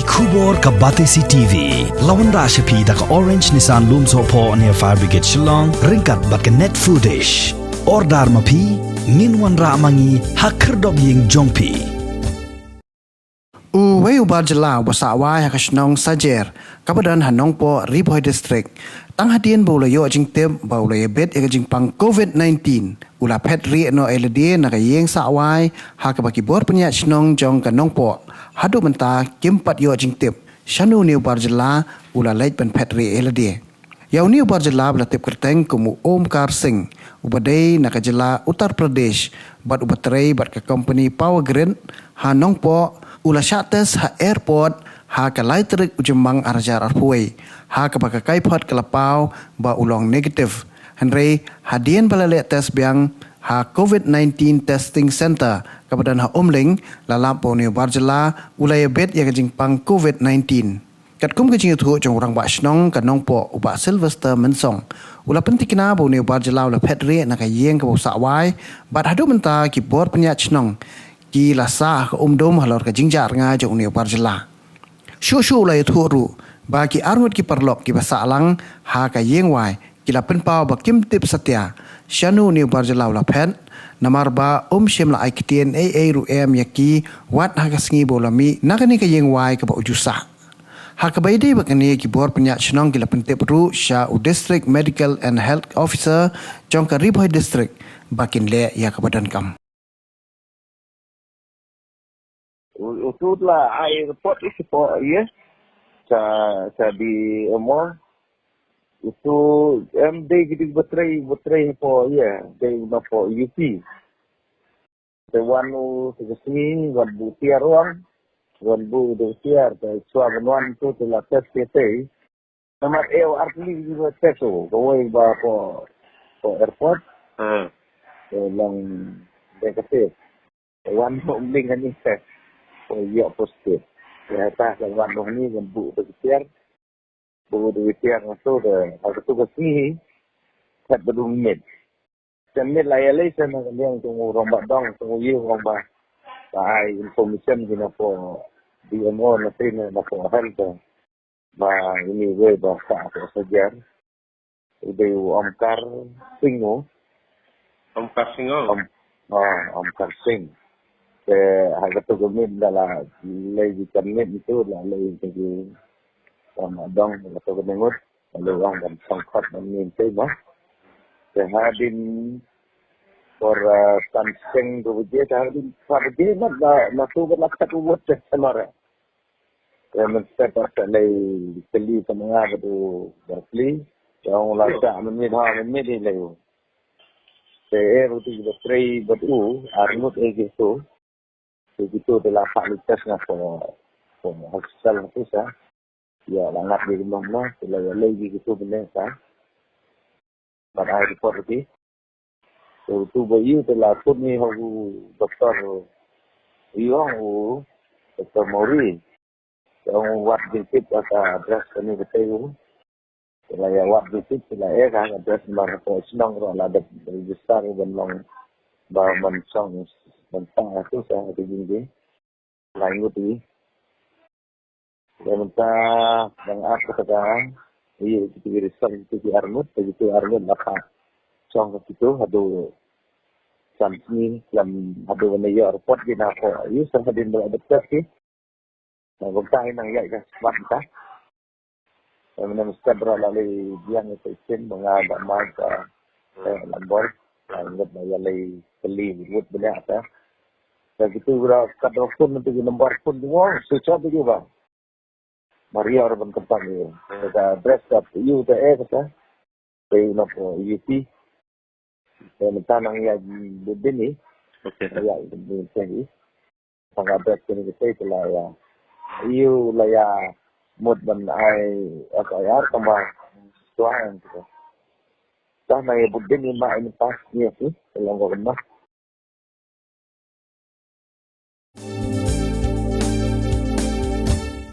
Kubor ka Batesi TV. Lawan Rashapi da ka Orange Nissan Looms Hopo near Fire Brigade Shillong. Ringkat bat ka net footage. Ordar mapi. Minwan Ramangi hakerdog ying jongpi. Uwe ubar jela wasawai hakasnong sajer. Kabadan hanong po Ripoy District. Tang hadian baulayo jing tem baulayo bet jing pang COVID-19. Ula pet ri no elede nakayeng sawai hakabaki bor penyat snong jong kanong po. Hadu menta kimpat yo jing tip shanu ni ubar jela ula lej pen pet ri elede. Yau ni ubar jela bela tip kerteng kumu Omkar Singh ubadai nakajela Uttar Pradesh bat ubatrai bat ke company Power Grid hanong po ula syates ha airport ha ka laitrik ujemang arjar arpuai ha ka baka kaipot kelapau ba ulong negatif henry hadian balale tes biang ha COVID-19 testing center kabadan ha umling lalap po ni barjela ulaya bet ya kajing pang COVID-19 kat kum kajing tu jong orang ba snong kanong po uba Sylvester Mensong ula penting kena bo ni barjela ula petre na kayeng ka sawai bat hadu menta ki bor penyat snong ki lasa ka umdom halor ka jingjar nga jong ni barjela shu ulaya tu ru ba ki arngut ki perlok ki basalang ha kayeng wai kila penpau ba kim tip satya shanu ni barjela ula pen namar ba shim la aikitien aa ru yaki wat ha kasngi bolami nakani kayeng wai ka ba ujusa Hakabaidi bakani ki bor penyat snong kila pentip ru sha u district medical and health officer jong ka Ripoy district bakin le ya kabadan kam. Ututlah ai report itu po ya. Sa di umur itu MD gitu betray po ya dari po UP. Tewanu segesni wan butiar ruang wan bu butiar ta sua benwan tu telah tes PT. Namat artli juga teso gawai ba po airport. Lang dekate. Wan po umling kan tes. Ya positif. Ya tak wan ni wan bu butiar masuk ada tugas ni kat bedung mit. Semit layalai sana yang tunggu rombak dong tunggu ye rombak. Ai information gina po DMO na tin na po health ba ini we ba sa po sajar. Ide Omkar Singh. Omkar Singh. Omkar Singh. Ke harga tu gumit dala lagi kamit itu la lagi jadi dong atau mengut lalu orang dan sangkat meminta bah sehadin for stanseng berwujud sehadin sabdi nak tu berlakat buat semara mesti pasal keli semangat tu berkeli yang lasa menit lagi saya rutin bertrai beru armut gitu begitu telah kualitas ngapo hospital itu sah ya langat di rumah telah lagi gitu benar sah pada report lagi tu bayu telah pun ni hagu doktor iyo doktor Mori yang wat visit asa address kami betul telah ya wat visit telah kan address mar po senang ro la de register benong ba mansong bentang itu saya tinggi lain itu yang mentah yang aku sekarang iya itu register itu armut begitu armut maka song itu ada sampai dalam ada warna report di napa ini sehadin beradaptasi sih nah bentang yang ya kan smart kita yang mesti berlalu biang itu isin mengada maka lambor anggap layalai keli buat banyak apa begitu berapa kadrofon nanti nomor pun dua susah tu juga Maria orang berkembang ni ada address kat UTE kata dari nopo UP dan tanang ya di ni ya di sini sangat address ni kita itulah ya iu lah ya mood dan ai SIR tambah tuan gitu dah naik budin ni mak ini pas ni sih kalau kau kenal